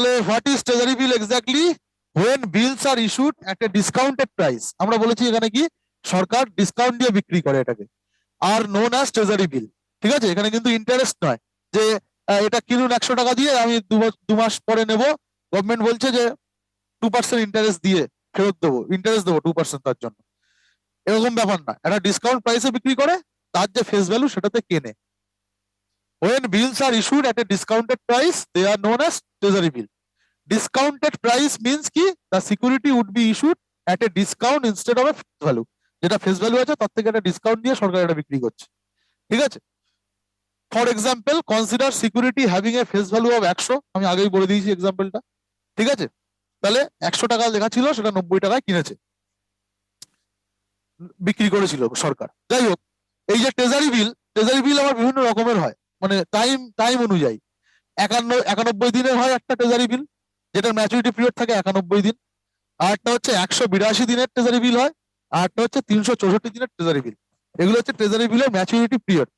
তাহলে what is treasury bill exactly? when bills are issued at a discounted price, আমরা বলেছি এখানে কি সরকার ডিসকাউন্ট দিয়ে বিক্রি করে এটাকে, are known as treasury bill. ঠিক আছে, এখানে কিন্তু ইন্টারেস্ট নয় যে এটা কিনুন 100 টাকা দিয়ে, আমি 2 মাস পরে নেব, গভর্নমেন্ট বলছে যে 2% ইন্টারেস্ট দিয়ে ফেরত দেবো, ইন্টারেস্ট দেবো 2% তার জন্য, এরকম ব্যাপার না। একটা ডিসকাউন্ট প্রাইসে বিক্রি করে, তার যে ফেস ভ্যালু সেটাতে কেনে। when bills are issued at a discounted price, they are known as treasury bill. Discounted price means কি the security would be issued at a discount instead of a face value, যেটা face value আছে তার থেকে একটা discount দিয়ে সরকার এটা বিক্রি করছে। ঠিক আছে, for example consider security having a face value of 100, আমি আগেই বলে দিয়েছি এক্সাম্পলটা। ঠিক আছে, তাহলে 100 টাকা লেখা ছিল, সেটা 90 টাকায় কিনেছে, বিক্রি করেছিল সরকার। যাই হোক, এই যে ট্রেজারি বিল আবার বিভিন্ন রকমের হয়, মানে টাইম অনুযায়ী। 91 দিনের হয় একটা ট্রেজারি বিল, যেটার ম্যাচুরিটি পিরিয়ড থাকে 91 দিন। আর একটা হচ্ছে 182 দিনের ট্রেজারি বিল হয়, আর একটা হচ্ছে 364 দিনের ট্রেজারি বিল। এগুলো হচ্ছে ট্রেজারি বিলের ম্যাচুরিটি পিরিয়ড।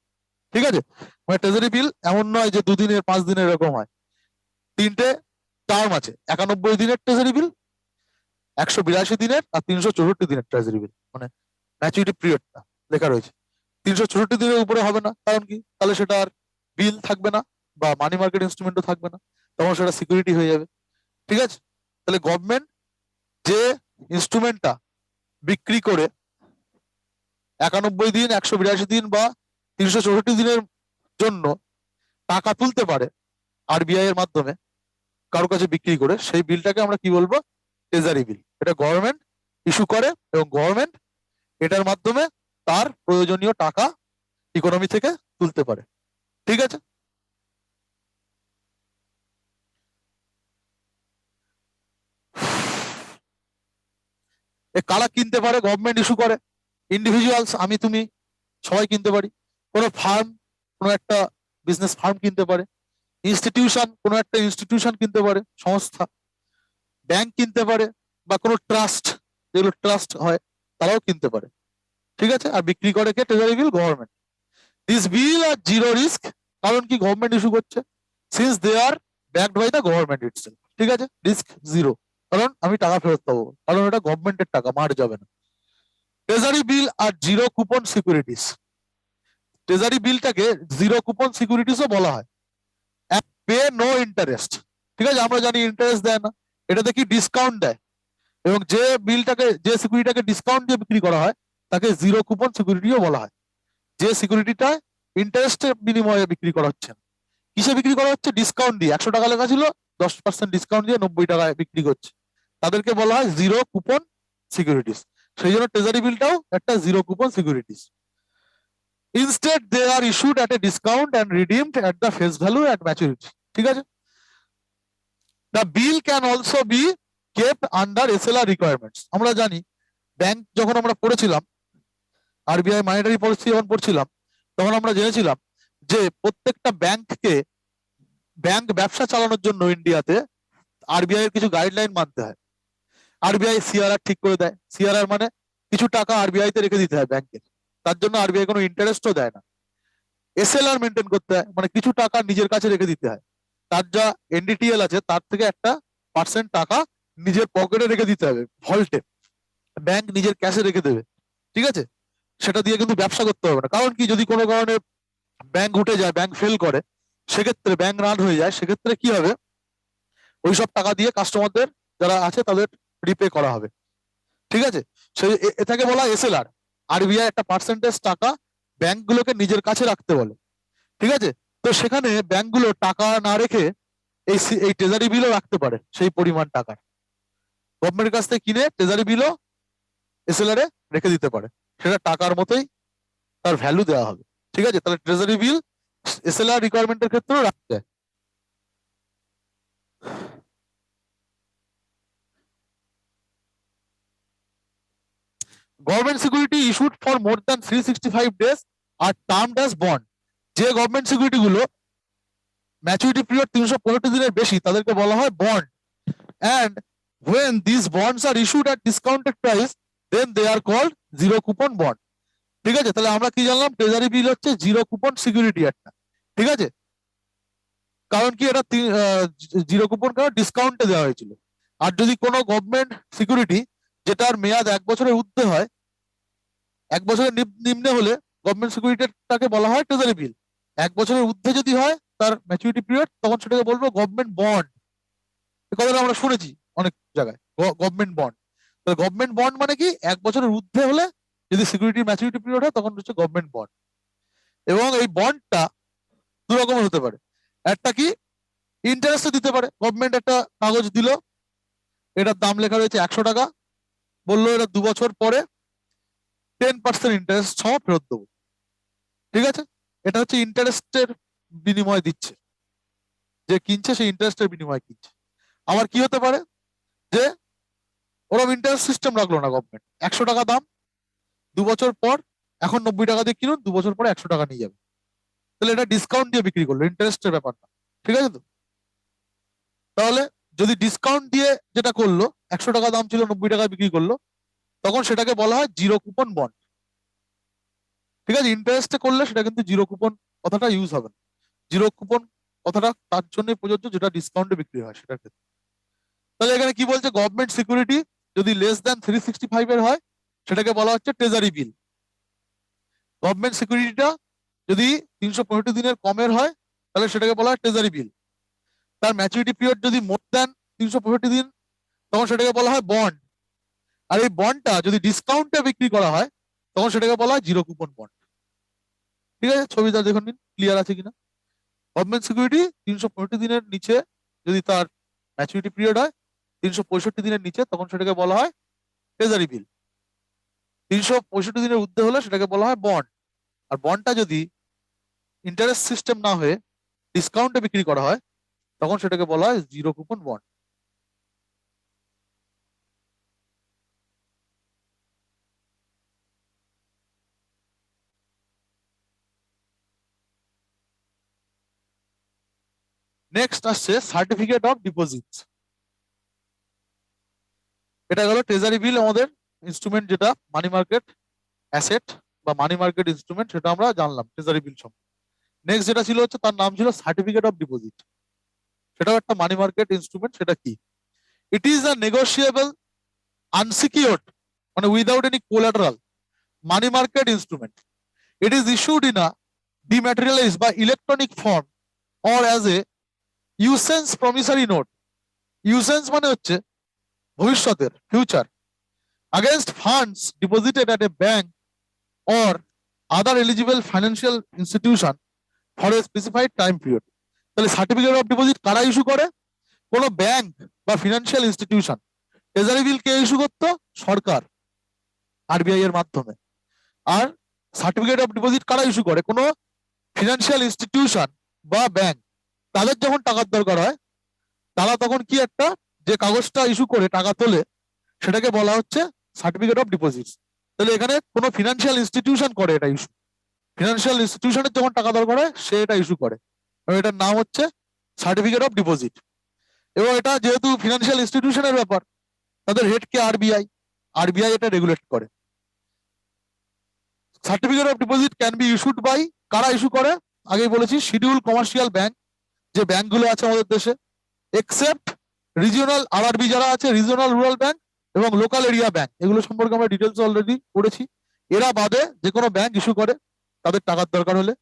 ঠিক আছে, মানে ট্রেজারি বিল এমন নয় যে 2 দিনের 5 দিনের এরকম হয়, 3টে টার্ম আছে, 91 দিনের ট্রেজারি বিল, 182 দিনের আর 364 দিনের ট্রেজারি বিল, মানে ম্যাচুরিটি পিরিয়ডটা লেখা রয়েছে। 364 দিনের উপরে হবে না, কারণ কি, তাহলে সেটা আর বিল থাকবে না বা মানি মার্কেট ইনস্ট্রুমেন্টও থাকবে না, তখন সেটা সিকিউরিটি হয়ে যাবে। ঠিক আছে, তাহলে গভর্নমেন্ট যে ইনস্ট্রুমেন্টটা বিক্রি করে 91 দিন, 182 দিন বা 364 দিনের জন্য টাকা তুলতে পারে আরবিআই এর মাধ্যমে কারোর কাছে বিক্রি করে, সেই বিলটাকে আমরা কি বলবো? Treasury bill. এটা গভর্নমেন্ট ইস্যু করে এবং গভর্নমেন্ট এটার মাধ্যমে তার প্রয়োজনীয় টাকা ইকোনমি থেকে তুলতে পারে। ঠিক আছে, কারা কিনতে পারে? গভর্নমেন্ট ইস্যু করে, ইন্ডিভিজুয়ালস, আমি তুমি সবাই কিনতে পারি। কোনো ফার্ম, কোনো একটা বিজনেস ফার্ম কিনতে পারে। ইনস্টিটিউশন, কোনো একটা ইনস্টিটিউশন কিনতে পারে, সংস্থা। ব্যাংক কিনতে পারে, বা কোনো ট্রাস্ট, যেগুলো ট্রাস্ট হয় তারাও কিনতে পারে। ঠিক আছে, আর বিক্রি করে কে? Treasury bill, government. This bill are zero risk, কারণ কি গভর্নমেন্ট ইস্যু করছে, since they are backed by the government itself. ঠিক আছে, রিস্ক জিরো, কারণ আমি টাকা ফেরত পাবো, কারণ এটা গভর্নমেন্টের টাকা, মার যাবে না। Treasury bill are zero coupon securities, treasury বিলটাকে জিরো কুপন সিকিউরিটিসও বলা হয়। Pay no interest. ঠিক আছে, আমরা জানি ইন্টারেস্ট দেয় না, এটাতে কি ডিসকাউন্ট দেয়, এবং যে বিলটাকে, যে সিকিউরিটিটাকে ডিসকাউন্ট দিয়ে বিক্রি করা হয় তাকে জিরো কুপন সিকিউরিটিও বলা হয়। যে সিকিউরিটিটা ইন্টারেস্টের বিনিময়ে বিক্রি করা হচ্ছে না, কিসে বিক্রি করা হচ্ছে? ডিসকাউন্ট দিয়ে। 100 টাকা লেখা ছিল, 10% ডিসকাউন্ট দিয়ে 90 টাকায় বিক্রি করছে, তাদেরকে বলা হয় জিরো কুপন সিকিউরিটিস। সেই জন্য ট্রেজারি বিলটাও একটা zero coupon securities. Instead they are issued at a discount and redeemed at the face value at maturity. ঠিক আছে, the bill can also be kept under SLR requirements. আমরা জানি bank যখন আমরা পড়েছিলাম, আরবিআই মনিটারি পলিসি যখন পড়ছিলাম, তখন আমরা জেনেছিলাম যে প্রত্যেকটা ব্যাংককে, ব্যাংক ব্যবসা চালানোর জন্য ইন্ডিয়াতে আরবিআই এর কিছু গাইডলাইন মানতে হয়। আরবিআই সিআরআর ঠিক করে দেয়, সিআরআর মানে কিছু টাকা আরবিআই তে রেখে দিতে হয় ব্যাংকের, তার জন্য আরবিআই কোনো ইন্টারেস্টও দেয় না। এসএলআর মেনটেন করতে হয়, মানে কিছু টাকা নিজের কাছে রেখে দিতে হয়, তার যা এনডিটিএল আছে তার থেকে একটা পার্সেন্ট টাকা নিজের পকেটে রেখে দিতে হবে, ভল্টে, ব্যাংক নিজের ক্যাশে রেখে দেবে। ঠিক আছে, সেটা দিয়ে কিন্তু ব্যবসা করতে হবে না, কারণ কি, যদি কোনো কারণে ব্যাংক উঠে যায়, ব্যাংক ফেল করে, সেক্ষেত্রে ব্যাংক রান হয়ে যায়, সেক্ষেত্রে কি হবে, ওই সব টাকা দিয়ে কাস্টমারদের যারা আছে তাদের রিপে করা হবে। ঠিক আছে, সেই এটাকে বলা এসএলআর। আরবিআই একটা পার্সেন্টেজ টাকা ব্যাংকগুলোকে নিজের কাছে রাখতে বলে। ঠিক আছে, তো সেখানে ব্যাংকগুলো টাকা না রেখে এই ট্রেজারি বিলও রাখতে পারে, সেই পরিমাণ টাকা গভর্নমেন্টের কাছ থেকে কিনে ট্রেজারি বিলও এসএলআর এ রেখে দিতে পারে, সেটা টাকার মতোই তার ভ্যালু দেওয়া হবে। ঠিক আছে, তাহলে ট্রেজারি বিল এসএলআর রিকোয়ারমেন্টের ক্ষেত্রেও রাখতে হয়। Government security issued for more than 365 days are termed as bond. যে গভর্নমেন্ট সিকিউরিটি গুলো ম্যাচুরিটি পিরিয়ড 365 দিনের বেশি, তাদেরকে বলা হয় bond. And when these bonds are issued at discounted price, then they are called zero coupon bond. ঠিক আছে, তাহলে আমরা কি জানলাম? ট্রেজারি বিল হচ্ছে জিরো কুপন সিকিউরিটি একটা। ঠিক আছে, কারণ কি এটা জিরো কুপন কারণ ডিসকাউন্টে দেওয়া হয়েছিল। আর যদি কোনো গভর্নমেন্ট সিকিউরিটি যেটার মেয়াদ 1 বছরের ঊর্ধ্বে হয়, 1 বছরের নিম্নে হলে গভর্নমেন্ট সিকিউরিটিটাকে বলা হয় ট্রেজারি বিল। 1 বছরের ঊর্ধ্বে যদি হয় তার ম্যাচুরিটি পিরিয়ড, তখন সেটাকে বলবো গভর্নমেন্ট বন্ড। এই কথাটা আমরা শুনেছি অনেক জায়গায়, গভর্নমেন্ট বন্ড। তাহলে গভর্নমেন্ট বন্ড মানে কি, 1 বছরের ঊর্ধ্বে হলে যদি সিকিউরিটির ম্যাচুরিটি পিরিয়ড হয় তখন হচ্ছে গভর্নমেন্ট বন্ড। এবং এই বন্ডটা দু রকমের হতে পারে। একটা কি, ইন্টারেস্টে দিতে পারে। গভর্নমেন্ট একটা কাগজ দিল, এটার দাম লেখা রয়েছে 100 টাকা, বললো এটা 2 বছর পরে 10% ইন্টারেস্ট সহ ফেরত দেবো। ঠিক আছে, এটা হচ্ছে ইন্টারেস্টের বিনিময় দিচ্ছে, যে কিনছে সেই ইন্টারেস্টের বিনিময় কিনছে। আবার কি হতে পারে, যে ওরকম ইন্টারেস্ট সিস্টেম রাখলো না গভর্নমেন্ট, 100 টাকা দাম, 2 বছর পর এখন 90 টাকা দিয়ে কিনুন, 2 বছর পরে 100 টাকা নিয়ে যাবে। তাহলে এটা ডিসকাউন্ট দিয়ে বিক্রি করলো, ইন্টারেস্টের ব্যাপারটা। ঠিক আছে তো? তাহলে যদি ডিসকাউন্ট দিয়ে যেটা করলো, 100 টাকা দাম ছিল 90 টাকা বিক্রি করলো, তখন সেটাকে বলা হয় জিরো কুপন বন্ড। ঠিক আছে, ইন্টারেস্টে করলে সেটা কিন্তু জিরো কুপন কথাটা ইউজ হবে না। জিরো কুপন কথাটা তার জন্য প্রযোজ্য যেটা ডিসকাউন্টে বিক্রি হয় সেটার ক্ষেত্রে। তাহলে এখানে কি বলছে, গভর্নমেন্ট সিকিউরিটি যদি লেস দ্যান 365 এর হয় সেটাকে বলা হচ্ছে ট্রেজারি বিল। গভর্নমেন্ট সিকিউরিটিটা যদি 365 দিনের কমের হয় তাহলে সেটাকে বলা হয় ট্রেজারি বিল। তার ম্যাচুরিটি পিরিয়ড যদি মোর দ্যান 365 দিন, তখন সেটাকে বলা হয় বন্ড। আর এই বন্ডটা যদি ডিসকাউন্টে বিক্রি করা হয় তখন সেটাকে বলা হয় জিরো কুপন বন্ড। ঠিক আছে, ছবিটা দেখুন নিন, ক্লিয়ার আছে কিনা। গভর্নমেন্ট সিকিউরিটি 365 দিনের নিচে যদি তার ম্যাচুরিটি পিরিয়ড হয়, 365 দিনের নিচে, তখন সেটাকে বলা হয় ট্রেজারি বিল। 365 দিনের ঊর্ধ্বে হলে সেটাকে বলা হয় বন্ড। আর বন্ডটা যদি ইন্টারেস্ট সিস্টেম না হয়ে ডিসকাউন্টে বিক্রি করা হয় তখন সেটাকে বলা হয় জিরো কুপন বন্ড। নেক্সট আসছে সার্টিফিকেট অফ ডিপোজিট। এটা গেল ট্রেজারি বিল, আমাদের ইনস্ট্রুমেন্ট, যেটা মানি মার্কেট অ্যাসেট বা মানি মার্কেট ইনস্ট্রুমেন্ট, সেটা আমরা জানলাম ট্রেজারি বিল সম্পর্কে। নেক্সট যেটা ছিল হচ্ছে, তার নাম ছিল সার্টিফিকেট অফ ডিপোজিট। সেটাও একটা মানি মার্কেট ইনস্ট্রুমেন্ট। সেটা কি, it is a negotiable unsecured, মানে without any collateral money market instrument. It is issued in a dematerialized বা electronic form or as a usance promissory note. Usance মানে হচ্ছে ভবিষ্যতের, future, against funds deposited at a bank or other eligible financial institution for a specified time period. তাহলে certificate of deposit কারা issue করে? কোনো bank বা financial institution. Treasury bill কে issue করতো? সরকার, RBI এর মাধ্যমে। আর সার্টিফিকেট অফ ডিপোজিট কারা issue করে? কোনো ফিনান্সিয়াল ইনস্টিটিউশন বা ব্যাংক। তাদের যখন টাকার দরকার হয়, তারা তখন কি একটা যে কাগজটা ইস্যু করে টাকা তোলে, সেটাকে বলা হচ্ছে সার্টিফিকেট অফ ডিপোজিট। তাহলে এখানে কোনো ফিনান্সিয়াল ইনস্টিটিউশন করে এটা ইস্যু। ফিনান্সিয়াল ইনস্টিটিউশনের যখন টাকা দরকার হয় সে এটা ইস্যু করে, এবং এটার নাম হচ্ছে সার্টিফিকেট অফ ডিপোজিট। এবং এটা যেহেতু ফিনান্সিয়াল ইনস্টিটিউশনের ব্যাপার, তাদের হেড কে আরবিআই, আরবিআই এটা রেগুলেট করে। Certificate of deposit can be issued by, কারা ইস্যু করে? আগেই বলেছি, শিডিউল কমার্শিয়াল ব্যাংক, যে ব্যাংকগুলো আছে আমাদের দেশে, এক্সেপ্ট রিজিওনাল আরআরবি যারা আছে, রিজিওনাল রুরাল ব্যাংক এবং লোকাল এরিয়া ব্যাংক, এগুলো সম্পর্কে আমরা ডিটেলস অলরেডি পড়েছি। এরা বাদে যে কোনো ব্যাংক ইস্যু করে তাদের টাকার দরকার হলে।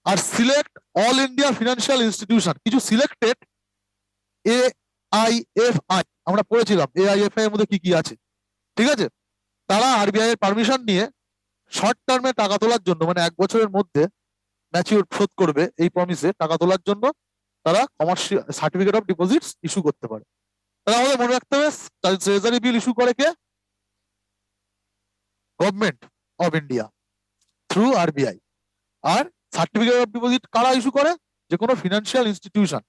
আর select all India financial institution, কিছু সিলেক্টেড এআইএফআই, আমরা পড়েছিলাম এআইএফআই এর মধ্যে কি কি আছে। ঠিক আছে, তারা আরবিআই এর পারমিশন নিয়ে শর্ট টার্মে টাকা তোলার জন্য, মানে 1 বছরের মধ্যে ম্যাচিউর শোধ করবে এই প্রমিসে টাকা তোলার জন্য, তারা commercial certificate of deposit issue করতে পারে। তাহলে আমাদের মনে রাখতে হবে, ট্রেজারি বিল ইস্যু করে কে? Government of India through RBI. আর সার্টিফিকেট অফ ডিপোজিট কারা ইস্যু করে? যে কোনো ফিনান্সিয়াল ইনস্টিটিউশন,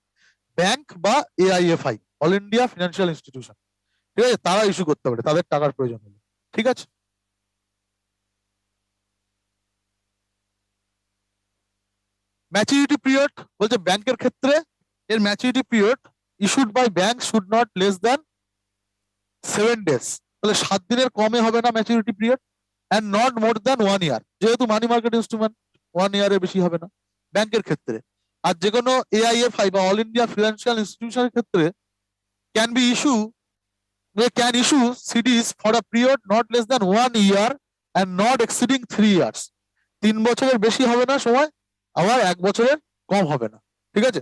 ব্যাংক বা AIFI, all India financial institution. ঠিক আছে, তারা ইস্যু করতে পারে তাদের টাকার প্রয়োজন হলে। ঠিক আছে, ম্যাচুরিটি পিরিয়ড বলছে ব্যাংকের ক্ষেত্রে এর maturity period issued by bank should not less than 7 days। তাহলে 7 দিনের কমে হবে না maturity period, and not more than 1 year। যেহেতু মানি মার্কেট ইনস্ট্রুমেন্ট, 1 year এর বেশি হবে না ব্যাংকের ক্ষেত্রে। আর যে কোনো AIFI বা অল ইন্ডিয়া ফিনান্সিয়াল ইনস্টিটিউশনের ক্ষেত্রে can be issue can issue CDs for a period not less than 1 year and not exceeding 3 years. 3 বছরের বেশি হবে না সময়, আবার 1 বছরের কম হবে না। ঠিক আছে,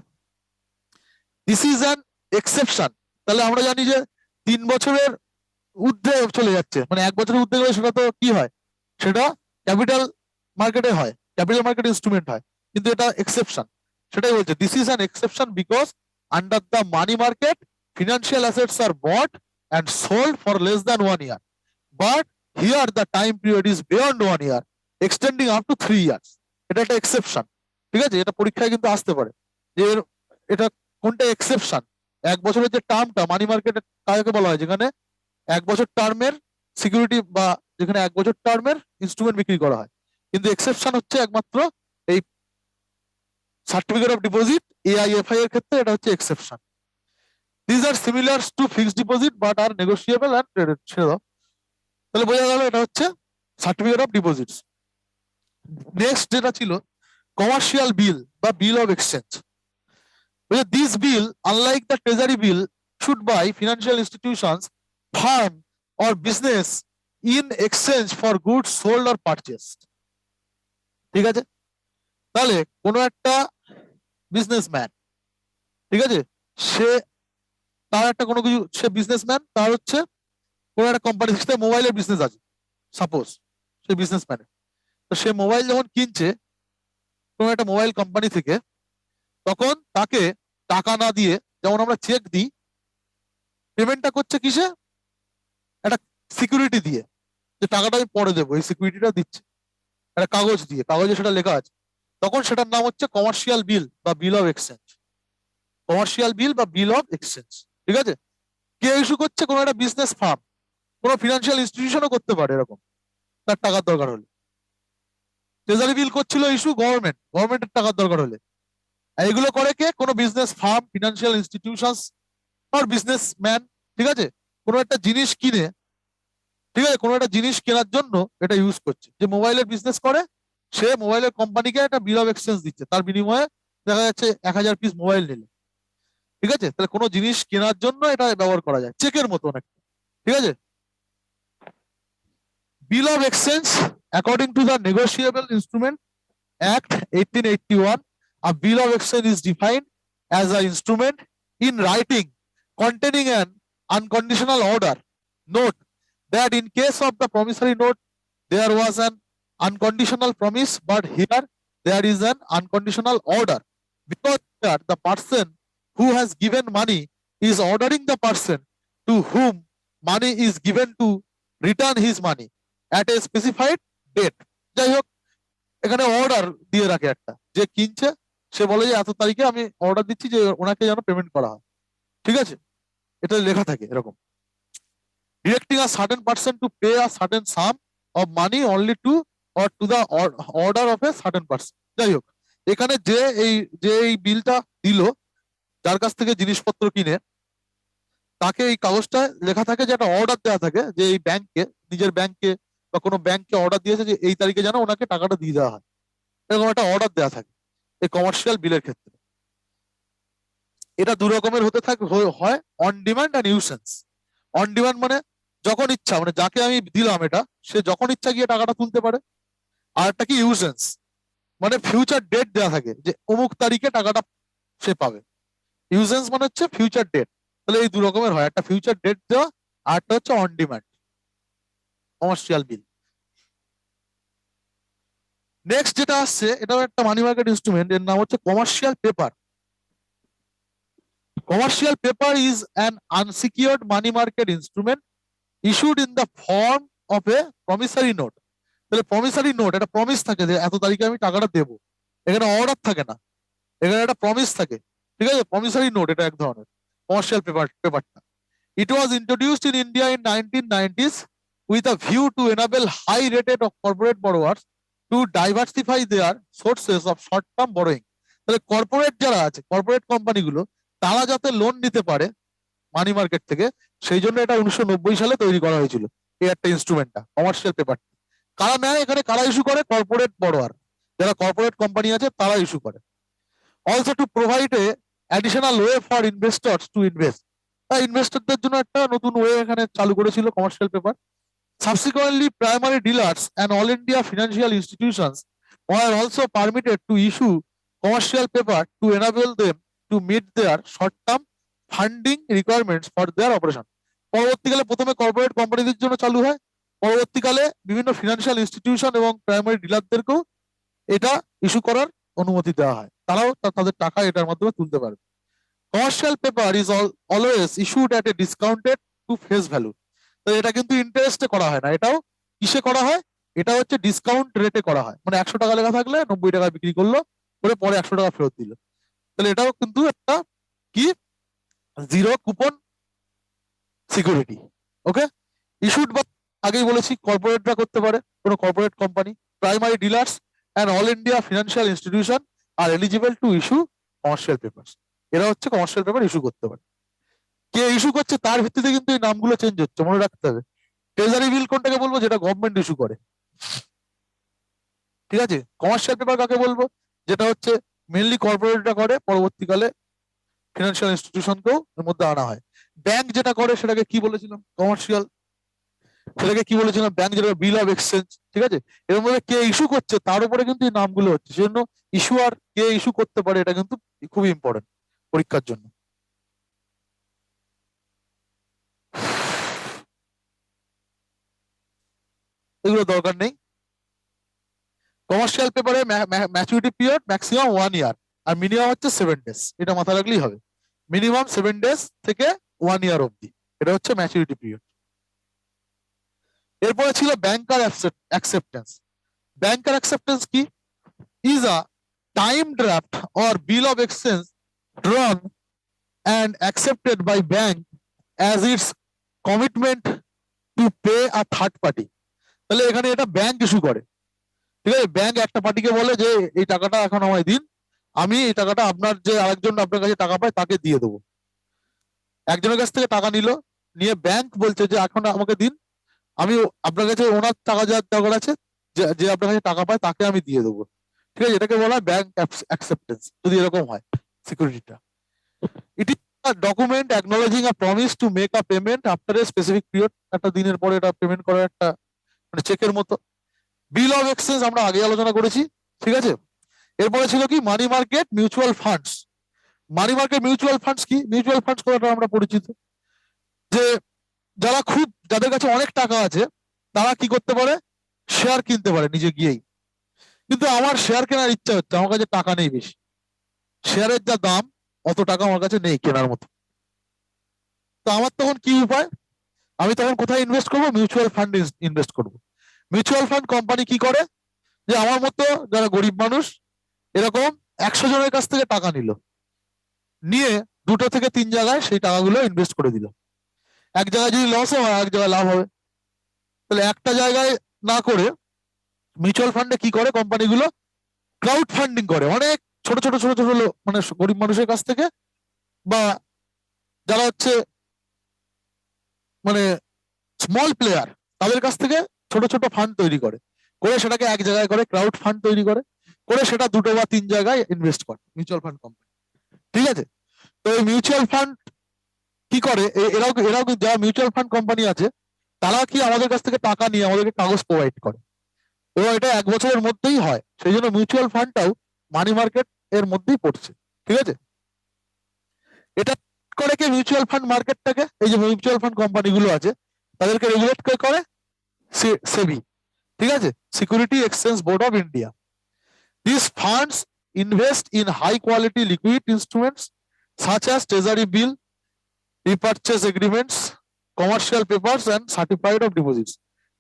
দিস ইজ অ্যান এক্সেপশন। তাহলে আমরা জানি যে 3 বছরের ঊর্ধ্বে চলে যাচ্ছে, মানে 1 বছরের ঊর্ধ্বে গেলে সেটা তো কি হয়, সেটা ক্যাপিটাল মার্কেটে হয়, ক্যাপিটাল মার্কেট ইনস্ট্রুমেন্ট হয়, কিন্তু এটা এক্সেপশন। সেটাই বলছে this is an exception because under the money market financial assets are bought and sold for less than 1 year. But here the time period is beyond 1 year, extending up to 3 years. এটা একটা exception. ঠিক আছে, এটা পরীক্ষায় কিন্তু আসতে পারে যে এটা কোনটা এক্সেপশন। 1 বছরের যে টার্মটা মানি মার্কেটে কাকে বলা হয়, যেখানে 1 বছর টার্মের সিকিউরিটি বা যেখানে 1 বছর টার্মের ইনস্ট্রুমেন্ট বিক্রি করা হয়, কিন্তু এক্সেপশন হচ্ছে একমাত্র এই সার্টিফিকেট অফ ডিপোজিট AIFI এর ক্ষেত্রে, এটা হচ্ছে exception. These are similar to fixed deposit but are negotiable and traded. তাহলে বোঝা গেল এটা হচ্ছে সার্টিফিকেট অফ ডিপোজিটস। নেক্সট যেটা ছিল কমার্শিয়াল বিল বা বিল of exchange. This bill unlike the treasury bill should buy financial institutions farm or business in exchange for goods sold or purchased. ঠিক আছে, তাহলে কোনো একটা বিজনেসম্যান, ঠিক আছে, সে তার একটা কোনো কিছু, সে বিজনেসম্যান, তার হচ্ছে কোনো একটা কোম্পানির সাথে মোবাইলের বিজনেস আছে সাপোজ, সে বিজনেসম্যান, তো সে মোবাইল যখন কিনছে কোনো একটা মোবাইল কোম্পানি থেকে, তখন তাকে টাকা না দিয়ে, যেমন আমরা চেক দিই, পেমেন্টটা করছে কিসে, একটা সিকিউরিটি দিয়ে, যে টাকাটা আমি পরে দেবো, এই সিকিউরিটিটা দিচ্ছে একটা কাগজ দিয়ে, কাগজে সেটা লেখা আছে, তখন সেটার নাম হচ্ছে কমার্শিয়াল বিল বা বিল অফ এক্সচেঞ্জ। কমার্শিয়াল বিল বা বিল অফ এক্সচেঞ্জ। ঠিক আছে, কে ইস্যু করছে, কোনো একটা বিজনেস ফার্ম, কোনো ফিনান্সিয়াল ইনস্টিটিউশনও করতে পারে এরকন, তার টাকার দরকার হলে। ট্রেজারি বিল করছিল ইস্যু গভর্নমেন্টের টাকার দরকার হলে। আর এগুলো করে কে, কোনো বিজনেস ফার্ম, ফিনান্সিয়াল ইনস্টিটিউশনস আর বিজনেসম্যান। ঠিক আছে, কোনো একটা জিনিস কিনে, ঠিক আছে, কোনো একটা জিনিস কেনার জন্য এটা ইউজ করছে। যে মোবাইলের বিজনেস করে, সে মোবাইলের কোম্পানিকে একটা বিল অফ এক্সচেঞ্জ দিচ্ছে, তার বিনিময়ে দেখা যাচ্ছে 1000 পিস মোবাইল নিলে। ঠিক আছে, তাহলে কোনো জিনিস কেনার জন্য এটা ব্যবহার করা যায়, চেকের মতো অনেকটা। ঠিক আছে, বিল of exchange according to the negotiable instrument act 1881, a bill of exchange is defined as an instrument in writing containing an unconditional order. Note that in case of the promissory note there was an unconditional promise, but here there is an unconditional order, because here the person who has given money is ordering the person to whom money is given to return his money at a specified date. যাই হোক, এখানে order দিয়ে রাখে একটা, যে কিনছে সে বলে যে এত তারিখে আমি অর্ডার দিচ্ছি যে ওনাকে যেন পেমেন্ট করা হয়। ঠিক আছে, এটা লেখা থাকে এরকম, directing a certain person to pay a certain sum of money only to or to the order of a certain person. যাই হোক, এখানে যে এই বিলটা দিল, যার কাছ থেকে জিনিসপত্র কিনে, তাকে এই কাগজটা লেখা থাকে যে একটা অর্ডার দেওয়া থাকে, যে এই ব্যাংককে, নিজের ব্যাংককে বা কোনো ব্যাংককে অর্ডার দিয়েছে যে এই তারিখে যেন ওনাকে টাকাটা দিয়ে দেওয়া হয়, এরকম একটা অর্ডার দেওয়া থাকে এই কমার্শিয়াল বিলের ক্ষেত্রে। এটা দু রকমের হতে থাকে, হয় on demand and usance. On demand মানে যখন ইচ্ছা, মানে যাকে আমি দিলাম এটা, সে যখন ইচ্ছা গিয়ে টাকাটা তুলতে পারে। আর একটা কি ইউসেন্স, মানে ফিউচার ডেট দেওয়া থাকে যে অমুক তারিখে টাকাটা সে পাবে। ইউসেন্স মানে হচ্ছে ফিউচার ডেট। তাহলে এই দু রকমের হয়, একটা ফিউচার ডেট দেওয়া, আর একটা হচ্ছে on demand commercial bill. Next যেটা আসছে, এটাও একটা মানি মার্কেট ইনস্ট্রুমেন্ট, এর নাম হচ্ছে commercial paper. Commercial paper is an unsecured money market instrument issued in the form of a promissory note. তাহলে প্রমিসারি নোট, একটা প্রমিস থাকে যে এত তারিখে আমি টাকাটা দেবো, এখানে অর্ডার থাকে না, এখানে একটা প্রমিস থাকে। ঠিক আছে, প্রমিসারি নোট এটা এক ধরনের কমার্শিয়াল পেপারটা। It was introduced in India in 1990s with a view to enable high rated of corporate borrowers to diversify their sources of short term borrowing. তাহলে কর্পোরেট যারা আছে, কর্পোরেট কোম্পানিগুলো, তারা যাতে লোন নিতে পারে মানি মার্কেট থেকে, সেই জন্য এটা 1990 সালে তৈরি করা হয়েছিল এই একটা ইনস্ট্রুমেন্টটা, কমার্শিয়াল পেপার। কারা নেয় এখানে, কারা ইস্যু করে, কর্পোরেট বড়োয়ার, যারা কর্পোরেট কোম্পানি আছে তারা ইস্যু করে। Also to provide a additional way for investors to invest. ইনভেস্টরদের জন্য একটা নতুন ওয়ে এখানে চালু করেছিল commercial paper. Subsequently, primary dealers and all India financial institutions were also permitted to issue commercial paper to enable them to meet their short-term funding requirements for their operation. পরবর্তীকালে প্রথমে corporate কোম্পানিদের জন্য চালু হয়, পরবর্তীকালে বিভিন্ন ফিনান্সিয়াল ইনস্টিটিউশন এবং primary ডিলারদেরকেও এটা ইস্যু করার অনুমতি দেওয়া হয়, তারাও তাদের টাকা এটার মাধ্যমে তুলতে পারবে। Commercial paper is always issued at A discounted to face value. তো এটা কিন্তু ইন্টারেস্টে করা হয় না, এটাও কিসে করা হয়, এটা হচ্ছে ডিসকাউন্ট রেটে করা হয়। মানে 100 টাকা লেখা থাকলে 90 টাকা বিক্রি করলো, করে পরে 100 টাকা ফেরত দিল। তাহলে এটাও কিন্তু একটা কি জিরো কুপন সিকিউরিটি। ওকে, ইস্যুড বা আগেই বলেছি কর্পোরেটরা করতে পারে, কোনো corporate company, primary dealers and all India financial institution are eligible to issue commercial paper. এরা হচ্ছে কমার্শিয়াল পেপার ইস্যু করতে পারে। কে ইস্যু করছে তার ভিত্তিতে কিন্তু এই নামগুলো চেঞ্জ হচ্ছে, মনে রাখতে হবে। ট্রেজারি বিল কোনটাকে বলবো, যেটা গভর্নমেন্ট ইস্যু করে, ঠিক আছে। কমার্শিয়াল পেপার কাকে বলবো, যেটা হচ্ছে মেনলি কর্পোরেটরা করে, পরবর্তীকালে ফিনান্সিয়াল ইনস্টিটিউশনকেও এর মধ্যে আনা হয়। ব্যাংক যেটা করে সেটাকে কি বলেছিলাম, কমার্শিয়াল, সেটাকে কি বলেছিলাম, ব্যাংক যেটা বিল অফ এক্সচেঞ্জ, ঠিক আছে। এর মধ্যে কে ইস্যু করছে তার উপরে কিন্তু এই নামগুলো হচ্ছে, সেজন্য ইস্যুয়ার কে ইস্যু করতে পারে এটা কিন্তু খুবই ইম্পর্টেন্ট পরীক্ষার জন্য। এগুলো দরকার নেই। কমার্শিয়াল পেপারে ম্যাচুরিটি পিরিয়ড ম্যাক্সিমাম 1 ইয়ার আর মিনিমাম হচ্ছে 7 ডেজ, এটা মাথা রাখলেই হবে। মিনিমাম 7 ডেজ থেকে 1 ইয়ার অবধি, এটা হচ্ছে ম্যাচুরিটি পিরিয়ড। এরপরে ছিল ব্যাংকার অ্যাকসেপ্টেন্স। ব্যাংকার অ্যাকসেপ্টেন্স কি, is a time draft or bill of exchange drawn and accepted by bank as its commitment to pay a third party। তাহলে এখানে এটা ব্যাংক ইস্যু করে, ঠিক আছে। ব্যাংক একটা পার্টিকে বলে যে এই টাকাটা এখন আমায় দিন, আমি এই টাকাটা আপনার যে আরেকজন আপনার কাছে টাকা পায় তাকে দিয়ে দেবো। একজনের কাছ থেকে টাকা নিল, নিয়ে ব্যাংক বলছে যে এখন আমাকে দিন, আমি আপনার কাছে ওনার টাকা যা দরকার আছে, যে আপনার কাছে টাকা পায় তাকে আমি দিয়ে দেবো, ঠিক আছে। এটাকে বলা হয় ব্যাংক অ্যাকসেপ্টেন্স, যদি এরকম হয় সিকিউরিটিটা। It is a document acknowledging a promise to make a payment after a specific period. একটা দিনের পরে এটা পেমেন্ট করার একটা মানে চেকের মতো। বিল অফ এক্সচেঞ্জ আমরা আগে আলোচনা করেছি, ঠিক আছে। এরপরে ছিল কি money market mutual funds. Money market mutual funds কি, মিউচুয়াল ফান্ডস কথাটা আমরা পরিচিত, যে যাদের কাছে অনেক টাকা আছে তারা কি করতে পারে, শেয়ার কিনতে পারে নিজে গিয়েই। কিন্তু আমার শেয়ার কেনার ইচ্ছা হচ্ছে, আমার কাছে টাকা নেই বেশি, শেয়ারের যা দাম অত টাকা আমার কাছে নেই কেনার মতো। তো আমার তখন কি উপায়, আমি তখন কোথায় ইনভেস্ট করবো, মিউচুয়াল ফান্ড ইনভেস্ট করবো। মিউচুয়াল ফান্ড কোম্পানি কি করে, যে আমার মতো যারা গরিব মানুষ এরকম 100 জনের কাছ থেকে টাকা নিয়ে 2 থেকে 3 জায়গায় সেই টাকাগুলো ইনভেস্ট করে দিল। এক জায়গায় যদি লস হয়, এক জায়গায় লাভ হবে। তাহলে একটা জায়গায় না করে মিউচুয়াল ফান্ডে কি করে কোম্পানিগুলো, ক্রাউড ফান্ডিং করে, অনেক ছোট ছোট ছোট ছোট মানে গরিব মানুষের কাছ থেকে, বা যারা হচ্ছে মানে স্মল প্লেয়ার তাদের কাছ থেকে ছোট ছোট ফান্ড তৈরি করে, সেটাকে এক জায়গায় করে ক্রাউড ফান্ড তৈরি করে, সেটা 2 বা 3 জায়গায় ইনভেস্ট করে মিউচুয়াল ফান্ড কোম্পানি, ঠিক আছে। তো এই মিউচুয়াল ফান্ড কি করে, এরাও এরাও যারা মিউচুয়াল ফান্ড কোম্পানি আছে তারা কি আমাদের কাছ থেকে টাকা নিয়ে আমাদেরকে কাগজ প্রোভাইড করে, এবং এটা 1 বছরের মধ্যেই হয়। সেই জন্য মিউচুয়াল ফান্ডটাও মানি মার্কেট এর মধ্যেই পড়ছে, ঠিক আছে। এটা করে কি মিউচুয়াল ফান্ড মার্কেটটাকে, এই যে মিউচুয়াল ফান্ড কোম্পানিগুলো আছে তাদেরকে রেগুলেট করে সেবি, ঠিক আছে, security exchange board of India. This funds invest in high quality liquid instruments such as treasury bill, repurchase agreements, commercial papers and certificate of deposits।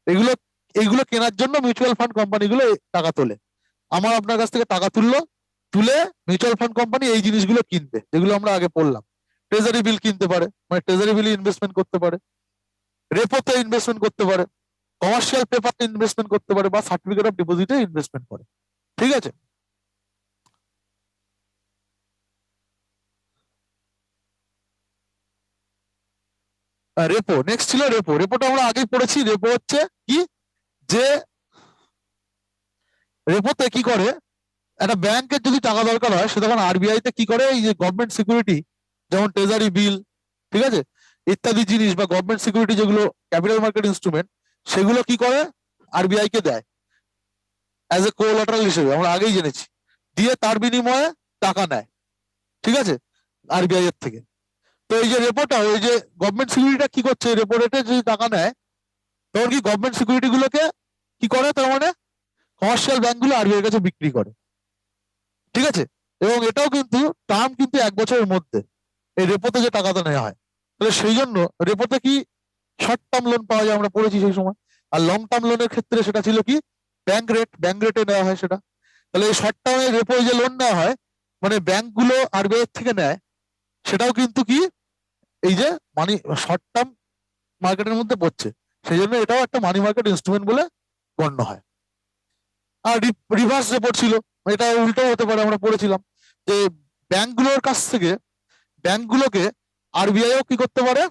এগুলো এইগুলো কেনার জন্য মিউচুয়াল ফান্ড কোম্পানিগুলো টাকা তোলে। আপনার কাছ থেকে টাকা তুলে মিউচুয়াল ফান্ড কোম্পানি এই জিনিসগুলো কিনবে, যেগুলো আমরা আগে পড়লাম। ট্রেজারি বিল কিনতে পারে, মানে ট্রেজারি বিল ইনভেস্টমেন্ট করতে পারে, রেপোতে ইনভেস্টমেন্ট করতে পারে, কমার্শিয়াল পেপারে ইনভেস্টমেন্ট করতে পারে, বা সার্টিফিকেট অফ ডিপোজিটে ইনভেস্টমেন্ট করে, ঠিক আছে। রেপো নেক্সট ছিল রেপো। রেপোটা আমরা আগেই পড়েছি। রেপো হচ্ছে কি, যে রেপোতে কি করে, একটা ব্যাংকের যদি টাকা দরকার হয়, সে তখন আরবিআই তে কি করে, এই যে গভর্নমেন্ট সিকিউরিটি যেমন ট্রেজারি বিল, ঠিক আছে, ইত্যাদি জিনিস বা গভর্নমেন্ট সিকিউরিটি যেগুলো ক্যাপিটাল মার্কেট ইনস্ট্রুমেন্ট, সেগুলো কি করে আরবিআই কে দেয় অ্যাজ এ কোলাটারাল হিসেবে, আমরা আগেই জেনেছি, দিয়ে তার বিনিময়ে টাকা নেয়, ঠিক আছে, আরবিআই এর থেকে। তো এই যে রেপোটা, ওই যে গভর্নমেন্ট সিকিউরিটিটা কি করছে, রেপো রেটে যদি টাকা নেয়, তখন কি গভর্নমেন্ট সিকিউরিটি গুলোকে কি করে, তার মানে কমার্শিয়াল ব্যাংক গুলো আরবিআই এর কাছে বিক্রি করে, ঠিক আছে। এবং এটাও কিন্তু টার্ম কিন্তু 1 বছরের মধ্যে এই রেপোতে যে টাকাটা নেওয়া হয়। তাহলে সেই জন্য রেপোতে কি শর্ট টার্ম লোন পাওয়া যায়, আমরা পড়েছি সেই সময়। আর লং টার্ম লোনের ক্ষেত্রে সেটা ছিল কি ব্যাংক রেটে নেওয়া হয় সেটা। তাহলে এই শর্ট টার্মে রেপো যে লোন নেওয়া হয়, মানে ব্যাংকগুলো আরবিআই থেকে নেয়, সেটাও কিন্তু কি এই যে মানি শর্ট টার্ম মার্কেটের মধ্যে পড়ছে, সেই জন্য এটাও একটা মানি মার্কেট ইনস্ট্রুমেন্ট বলে গণ্য হয়। আর রিভার্স রেপো ছিল, এটা উল্টো হতে পারে, আমরা পড়েছিলাম যে ব্যাংকগুলোর কাছ থেকে, ব্যাংকগুলোকে আরবিআইও কি করতে পারে,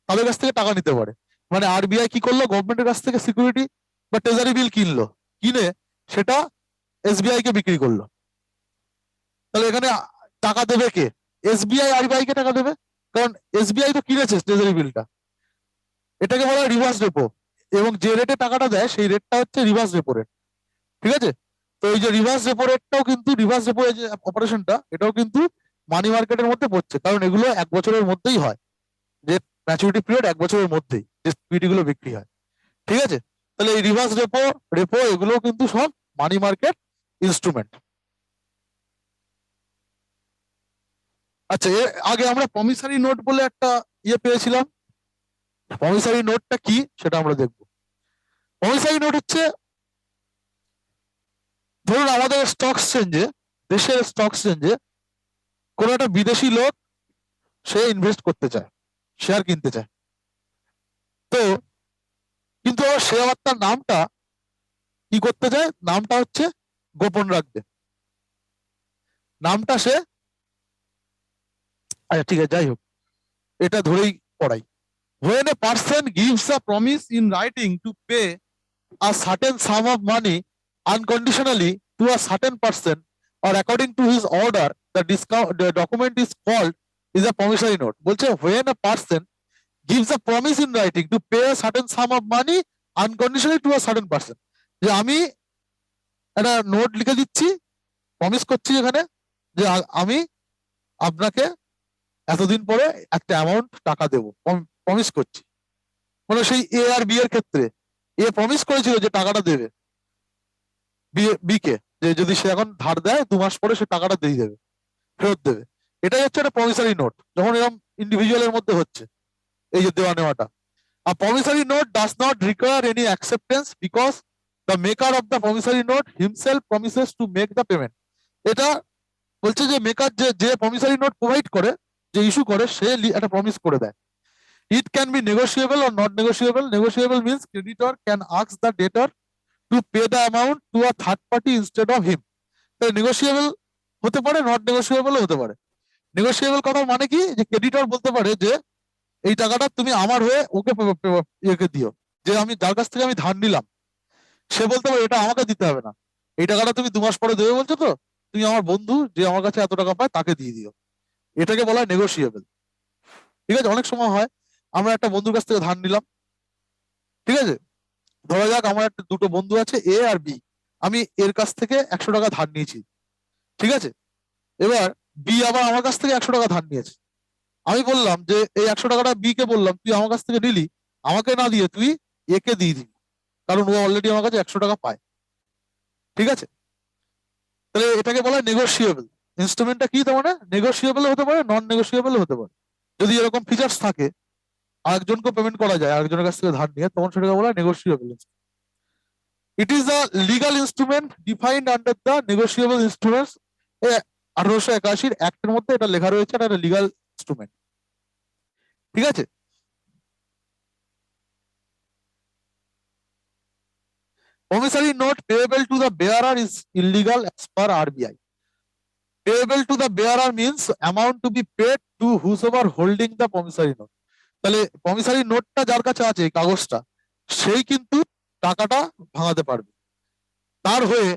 তাদের কাছ থেকে টাকা নিতে পারে। মানে আরবিআই কি করলো, গভর্নমেন্টের কাছ থেকে সিকিউরিটি বা ট্রেজারি বিল কিনলো, কিনে সেটা এসবিআই কে বিক্রি করলো। তাহলে এখানে টাকা দেবে কে, এসবিআই আরবিআই কে টাকা দেবে, কারণ এসবিআই তো কিনেছে ট্রেজারি বিলটা। এটাকে বলা হয় রিভার্স রেপো, এবং যে রেটে টাকাটা দেয় সেই রেটটা হচ্ছে রিভার্স রেপো রেট, ঠিক আছে। তো এই যে রিভার্স রেপো রেটটাও কিন্তু, রিভার্স রেপো যে অপারেশনটা, এটাও কিন্তু মানি মার্কেটের মধ্যে পড়ছে, কারণ এগুলো 1 বছরের মধ্যেই হয়, যে ম্যাচুরিটি পিরিয়ড 1 বছরের মধ্যেই যে সিকিউরিটি গুলো বিক্রি হয়, ঠিক আছে। তাহলে এই রিভার্স রেপো, এগুলো কিন্তু সব মানি মার্কেট ইনস্ট্রুমেন্ট। আচ্ছা, এর আগে আমরা প্রমিসারি নোট বলে একটা পেয়েছিলাম। প্রমিসারি নোটটা কি সেটা আমরা দেখবো। প্রমিসারি নোট হচ্ছে, ধরুন আমাদের স্টক এক্সচেঞ্জে, দেশের স্টক এক্সচেঞ্জে কোনো একটা বিদেশি লোক সে ইনভেস্ট করতে চায়, শেয়ার কিনতে চায়, তো কিন্তু সে আবার তার নামটা কি করতে চায়, নামটা হচ্ছে গোপন রাখবে, নামটা সে, আচ্ছা ঠিক আছে যাই হোক, এটা ধরেই পড়াই। When a person gives a promise in writing to pay a certain sum of money unconditionally to a certain person or according to his order, the document is called is a promissory note. বলছে when a person gives a promise in writing to pay a certain sum of money unconditionally to a certain person, যে আমি একটা note লিখে দিচ্ছি, promise করছি এখানে যে আমি আপনাকে এতদিন পরে একটা অ্যামাউন্ট টাকা দেবো, প্রমিস করছি। মানে সেই এ আর বি এর ক্ষেত্রে এ প্রমিস করেছিল যে টাকাটা দেবে বি কে, যে যদি সে এখন ধার দেয় 2 মাস পরে সে টাকাটা দিয়ে দেবে, ফেরত দেবে। এটাই হচ্ছে একটা প্রমিসারি নোট, যখন এরকম ইন্ডিভিজুয়ালের মধ্যে হচ্ছে এই যে দেওয়া নেওয়াটা। A promissory note does not require any acceptance because the maker of the promissory note himself promises to make the payment. এটা বলছে যে মেকার, যে প্রমিসারি নোট প্রোভাইড করে, যে ইস্যু করে, সে একটা প্রমিস করে দেয়। It can be negotiable or not negotiable. Negotiable means creditor can ask the debtor to pay the amount to a third party instead of him. তাই নেগোসিয়েবল হতে পারে, নট নেগোসিয়েবল হতে পারে। নেগোসিয়েবল কথা মানে কি, যে ক্রেডিটর বলতে পারে যে এই টাকাটা তুমি আমার হয়ে ওকে ইয়েকে দিও, যে আমি যার কাছ থেকে আমি ধার নিলাম, সে বলতে পারে এটা আমাকে দিতে হবে না, এই টাকাটা তুমি 2 মাস পরে দেবে বলছো, তো তুমি আমার বন্ধু যে আমার কাছে এত টাকা পায় তাকে দিয়ে দিও। এটাকে বলা হয় নেগোসিয়েবল, ঠিক আছে। অনেক সময় হয় আমরা একটা বন্ধুর কাছ থেকে ধার নিলাম, ঠিক আছে, ধরা যাক আমার একটা দুটো বন্ধু আছে এ আর বি, আমি এর কাছ থেকে 100 টাকা ধার নিয়েছি, ঠিক আছে। এবার বি আবার আমার কাছ থেকে 100 টাকা ধার নিয়েছে, আমি বললাম যে এই 100 টাকাটা বি কে বললাম তুই আমার কাছ থেকে নিলি, আমাকে না দিয়ে তুই একে দিয়ে দিবি, কারণ ও অলরেডি আমার কাছে 100 টাকা পায়, ঠিক আছে। তাহলে এটাকে বলা হয় নেগোসিয়েবল। ইনস্ট্রুমেন্টটা কি, তার মানে নেগোসিয়েবল হতে পারে, নন নেগোসিয়েবল হতে পারে। যদি এরকম ফিচার্স থাকে, আরেকজনকে পেমেন্ট করা যায় আরেকজনের কাছ থেকে ধার নিয়ে, তখন সেটাকে বলা হয় negotiable. It is a legal instrument defined under the negotiable instruments, 1881 অ্যাক্টের মধ্যে এটা লেখা রয়েছে, এটা লিগাল ইনস্ট্রুমেন্ট, ঠিক আছে। Promissory note payable to the bearer is illegal as per RBI. Payable to the bearer means amount to be paid to whosoever holding the promissory note. তাহলে প্রমিসারি নোটটা যার কাছে আছে, এই কাগজটা, সেই কিন্তু টাকাটা ভাঙাতে পারবে, তার হয়ে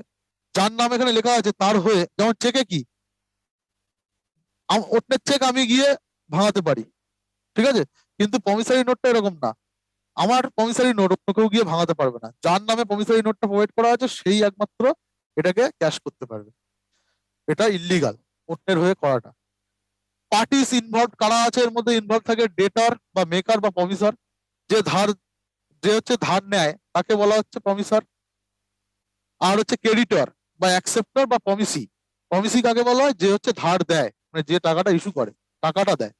যার নাম এখানে লেখা আছে তার হয়ে, যেমন চেকে কি অন্যের চেক আমি গিয়ে ভাঙাতে পারি, ঠিক আছে, কিন্তু প্রমিসারি নোটটা এরকম না। আমার প্রমিসারি নোট অন্য কেউ গিয়ে ভাঙাতে পারবে না, যার নামে প্রমিসারি নোটটা প্রোভাইড করা আছে সেই একমাত্র এটাকে ক্যাশ করতে পারবে। এটা ইল্লিগাল অন্যের হয়ে করাটা। পার্টিস ইনভলভ কারা আছে এর মধ্যে? ইনভলভ থাকে ডেটার বা মেকার বা প্রমিসার। যে ধার, যে হচ্ছে ধার নেয় তাকে বলা হচ্ছে প্রমিসার। আর হচ্ছে ক্রেডিটর বা অ্যাকসেপ্টর বা প্রমিসি। প্রমিসি কাকে বলা হয়? যে হচ্ছে ধার দেয়, মানে যে টাকাটা ইস্যু করে, টাকাটা দেয়।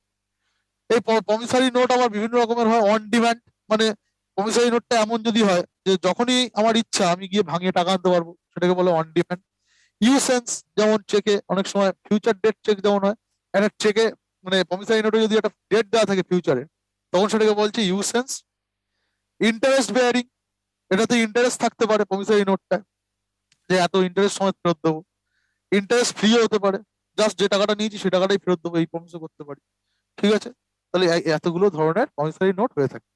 এই প্রমিসারি নোট আবার বিভিন্ন রকমের হয়। অন ডিমান্ড, মানে প্রমিসারি নোটটা এমন যদি হয় যে যখনই আমার ইচ্ছা আমি গিয়ে ভাঙিয়ে টাকা আনতে পারবো, সেটাকে বলে অন ডিমান্ড। ইউসেন্স, যেমন চেকে অনেক সময় ফিউচার ডেট চেক যেমন হয়, একটা চেকে মানে প্রমিসারি নোটে যদি একটা ডেট দেওয়া থাকে ফিউচারে, তখন সেটাকে বলছে ইউসেন্স। ইন্টারেস্ট বেয়ারিং, এটাতে ইন্টারেস্ট থাকতে পারে প্রমিসারি নোটটা, যে এত ইন্টারেস্ট সময় ফেরত দেবো। ইন্টারেস্ট ফ্রিও হতে পারে, জাস্ট যে টাকাটা নিয়েছি সে টাকাটাই ফেরত দেবো, এই প্রমিসও করতে পারি। ঠিক আছে, তাহলে এতগুলো ধরনের প্রমিসারি নোট হয়ে থাকে।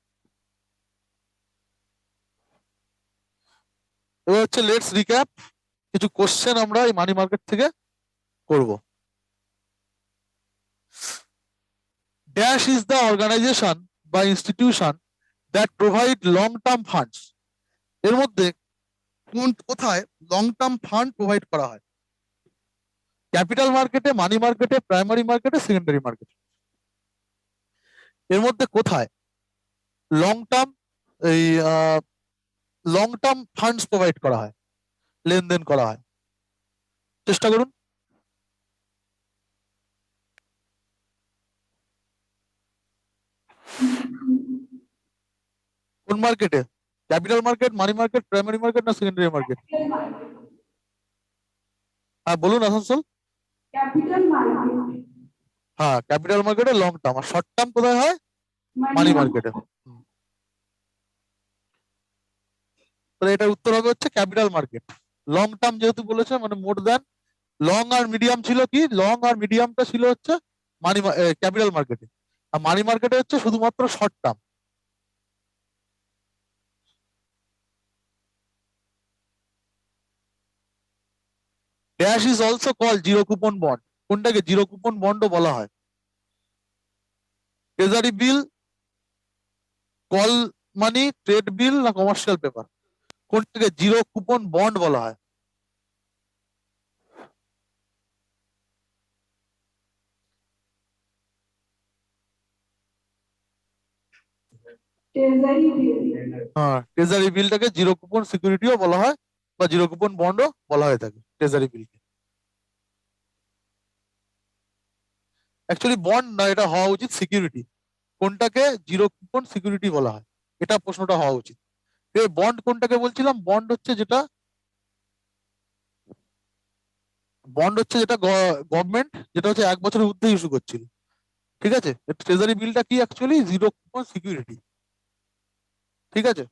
এবার হচ্ছে লেটস রিক্যাপ, কিছু কোশ্চেন আমরা এই মানি মার্কেট থেকে করব। ড্যাশ ইজ দ্য অর্গানাইজেশন বা institution that provide long term funds. এর মধ্যে কোথায় লং টার্ম ফান্ড প্রোভাইড করা হয়? ক্যাপিটাল মার্কেটে, মানি মার্কেটে, প্রাইমারি মার্কেটে, সেকেন্ডারি মার্কেটে। এর মধ্যে কোথায় লং টার্ম, এই লং টার্ম ফান্ডস প্রোভাইড করা হয়, লেনদেন করা হয়? চেষ্টা করুন। কোন মার্কেটে? Capital market, money market, primary market না সেকেন্ডারি মার্কেট? হ্যাঁ বলুন আসানসোল। Capital market. হ্যাঁ ক্যাপিটাল মার্কেটে লং টার্ম, আর শর্ট টার্ম কোথায় হয়? মানি মার্কেটে। তাহলে এটার উত্তর হবে হচ্ছে ক্যাপিটাল মার্কেট। লং টার্ম যেহেতু বলেছে, মানে মোর দ্যান, লং আর মিডিয়াম ছিল কি, লং আর মিডিয়ামটা ছিল হচ্ছে মানি ক্যাপিটাল মার্কেটে, আর মানি মার্কেটে হচ্ছে শুধুমাত্র short term. Dash is also call zero coupon bond. কোনটাকে জিরো কুপন বন্ডও বলা হয়? ট্রেজারি বিল, কল মানি, ট্রেড বিল না কমার্শিয়াল পেপার? কোনটাকে জিরো কুপন বন্ড বলা হয়? Treasury bill. হ্যাঁ ট্রেজারি বিলটাকে জিরো কুপন সিকিউরিটিও বলা হয়, বা জিরো কুপন বন্ডও বলা হয়ে থাকে ট্রেজারি বিলকে। অ্যাকচুয়ালি বন্ড না, এটা হওয়া উচিত সিকিউরিটি। কোনটাকে জিরো কুপন সিকিউরিটি বলা হয়, এটা প্রশ্নটা হওয়া উচিত। বন্ড কোনটাকে বলছিলাম? বন্ড হচ্ছে যেটা, বন্ড হচ্ছে যেটা গভর্নমেন্ট যেটা হচ্ছে 1 বছরের ঊর্ধ্বে ইস্যু করছিল। ঠিক আছে, ট্রেজারি বিলটা কি অ্যাকচুয়ালি জিরো কুপন সিকিউরিটি। ঠিক আছে,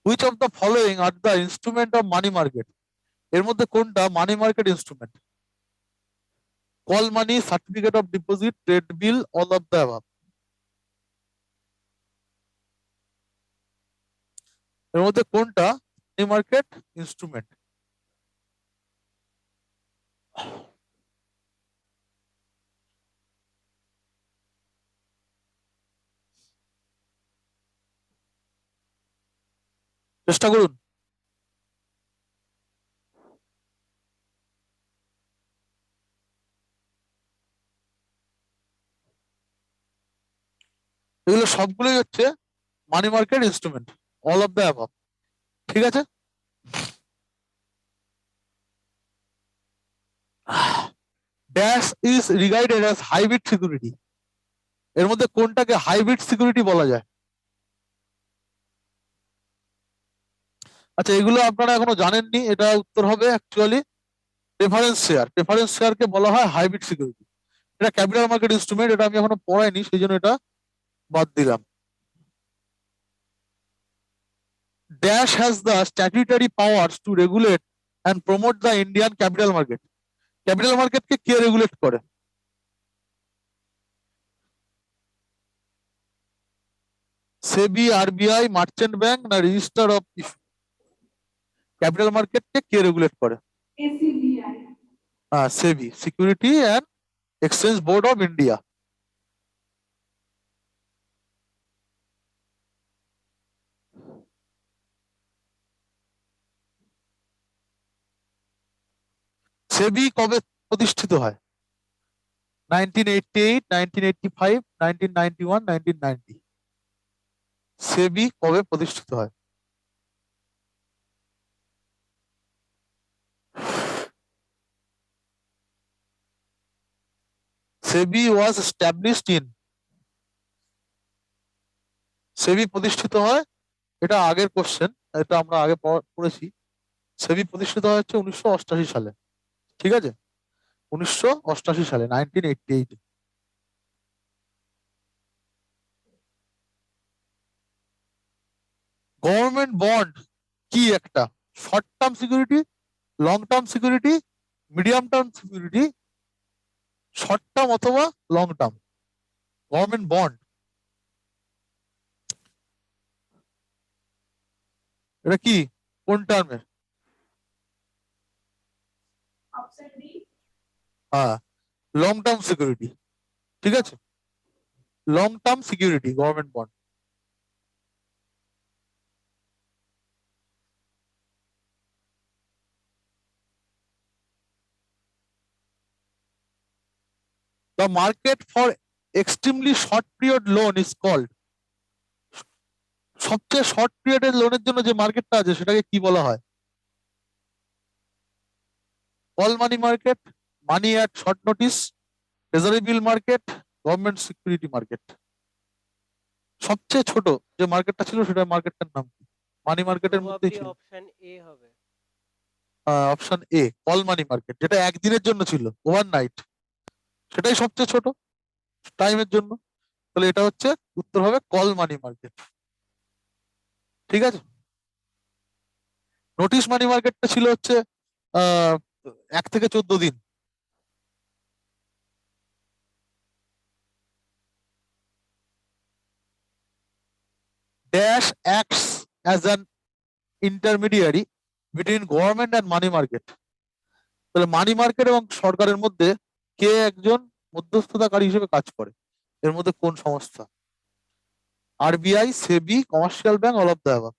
which of the following are the instrument of money market? এর মধ্যে কোনটা মানি market instrument? Call money, certificate of deposit, trade bill, all of the above? এর মধ্যে কোনটা মানি মার্কেট ইনস্ট্রুমেন্ট? চেষ্টা করুন। এগুলো সবগুলোই হচ্ছে মানি market instrument, all of the above. ঠিক আছে, dash is regarded as hybrid security. এর মধ্যে কোনটাকে হাইব্রিড সিকিউরিটি বলা যায়? আচ্ছা এগুলো আপনারা এখনো জানেননি, এটা উত্তর হবে অ্যাকচুয়ালি প্রেফারেন্স শেয়ার। প্রেফারেন্স শেয়ারকে বলা হয় হাইব্রিড সিকিউরিটি। এটা ক্যাপিটাল মার্কেট ইনস্ট্রুমেন্ট, এটা আমি এখনো পড়াইনি, সেই জন্য এটা বাদ দিলাম। Dash has the statutory powers to regulate and promote the Indian capital market. Capital মার্কেটকে কে রেগুলেট করে? সেবি, আরবিআই, মার্চেন্ট ব্যাংক না রেজিস্টার অফ ইস্যু? ক্যাপিটাল মার্কেটকে কে রেগুলেট করে? ACBI. SEBI, security and exchange board of India. SEBI কবে প্রতিষ্ঠিত হয়? 1988, 1985, 1991, 1990? সেবি কবে প্রতিষ্ঠিত হয়? সেবি ওয়াজ established in, সেবি প্রতিষ্ঠিত হয়, এটা আগের কোশ্চেন, এটা আমরা আগে পড়েছি। সেবি প্রতিষ্ঠিত হয়েছে 1988 সালে, ঠিক আছে? 1988 সালে, 1988। গভর্নমেন্ট বন্ড কি একটা? Short term security, long term security, medium term security, short term অথবা লং টার্ম? গভর্নমেন্ট বন্ড এটা কি, কোন টার্মের? Option D. হ্যাঁ, লং টার্ম সিকিউরিটি, ঠিক আছে? Long term security government bond. The market for extremely short period loan is called, সবচেয়ে short পিরিয়ডের লোনের জন্য যে মার্কেটটা আছে সেটাকে কি বলা হয়? Call money market, money at short notice, treasury bill market, government security market? সবচেয়ে ছোট যে মার্কেটটা ছিল সেটা মার্কেটটার নাম কি? মানি মার্কেটের মধ্যেই ছিল। অপশন এ হবে। Option A, call money market, যেটা একদিনের জন্য ছিল, ওভারনাইট, সেটাই সবচেয়ে ছোট টাইমের জন্য। তাহলে এটা হচ্ছে উত্তর হবে কল মানি মার্কেট, ঠিক আছে? নোটিশ মানি মার্কেটটা ছিল হচ্ছে 1 থেকে 14 দিন। Dash acts as an intermediary between government and money market. তাহলে মানি মার্কেট এবং সরকারের মধ্যে কে একজন মধ্যস্থতাকারী হিসেবে কাজ করে? এর মধ্যে কোন সংস্থা? RBI, SEBI, commercial bank, all of the above?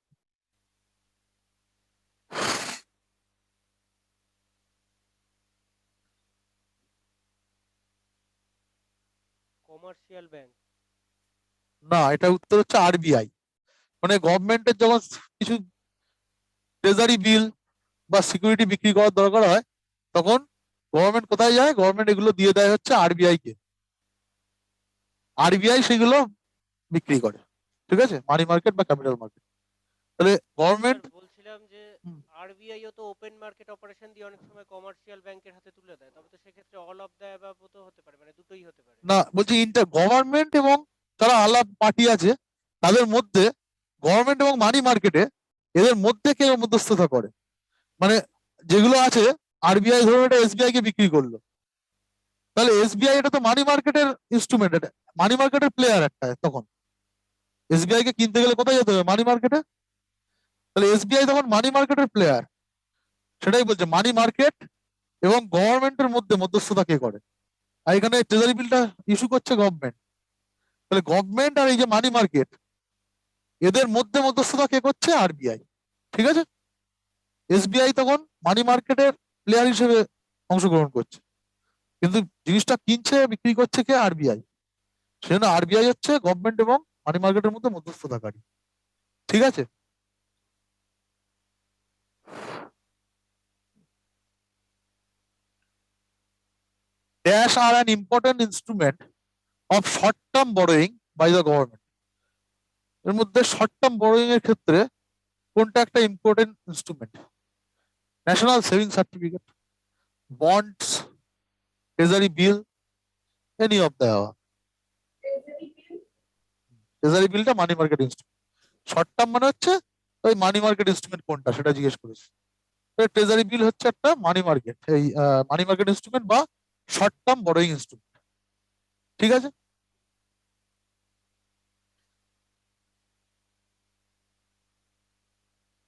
Commercial bank. না, এটা উত্তর হচ্ছে আরবিআই। মানে গভর্নমেন্টের যখন কিছু ট্রেজারি বিল বা সিকিউরিটি বিক্রি করার দরকার হয়, তখন গভর্নমেন্ট কোথায় যায়? গভর্নমেন্ট এগুলো দিয়ে দেয় হচ্ছে আরবিআই কে, আরবিআই সেগুলো বিক্রি করে, ঠিক আছে? মানি মার্কেট বা ক্যাপিটাল মার্কেট। তাহলে গভর্নমেন্ট, বলছিলাম যে আরবিআই ও তো ওপেন মার্কেট অপারেশন দিয়ে অনেক সময় কমার্শিয়াল ব্যাংকের হাতে তুলে দেয়, তবে তো সেক্ষেত্রে অল অফ দ্য অ্যাবাভ তো হতে পারে, মানে দুটোই হতে পারে। না, বলছি ইন্টার গভর্নমেন্ট এবং যারা আলাপ পার্টি আছে তাদের মধ্যে, গভর্নমেন্ট এবং মানি মার্কেটে এদের মধ্যে কে মধ্যস্থতা করে? মানে যেগুলো আছে, আরবিআই ধরুন এটা এসবিআই কে বিক্রি করলো, তাহলে এসবিআই এটা তো মানি মার্কেটের ইনস্ট্রুমেন্ট, এটা মানি মার্কেটের প্লেয়ার একটা। তখন এসবিআই কে কিনতে গেলে কোথায় যেতে হবে? মানি মার্কেটে। তাহলে এসবিআই তখন মানি মার্কেটের প্লেয়ার। সেটাই বলছে মানি মার্কেট এবং গভর্নমেন্টের মধ্যে মধ্যস্থতা কে করে? আর এখানে ট্রেজারি বিলটা ইস্যু করছে গভর্নমেন্ট। তাহলে গভর্নমেন্ট আর এই যে মানি মার্কেট, এদের মধ্যে মধ্যস্থতা কে করছে? আরবিআই, ঠিক আছে? এসবিআই তখন মানি মার্কেটের প্লেয়ার হিসেবে অংশগ্রহণ করছে, কিন্তু জিনিসটা কিনছে বিক্রি করছে কে? আরবিআই। সেজন্য আরবিআই হচ্ছে গভর্নমেন্ট এবং মানি মার্কেটের মধ্যে মধ্যস্থতাকারী, ঠিক আছে? Dash are an important instrument of short-term borrowing by the government. এর মধ্যে শর্ট টার্ম বরোয়িং এর ক্ষেত্রে কোনটা একটা important instrument? National saving certificate, bonds, treasury bill, any of the above? Treasury bill. Treasury বিলটা money market instrument. Short term মানে হচ্ছে ওই মানি মার্কেট ইনস্ট্রুমেন্ট কোনটা সেটা জিজ্ঞেস করেছে। ট্রেজারি বিল হচ্ছে একটা মানি মার্কেট, এই মানি মার্কেট ইনস্ট্রুমেন্ট বা শর্ট টার্ম বরোয়িং ইনস্ট্রুমেন্ট, ঠিক আছে?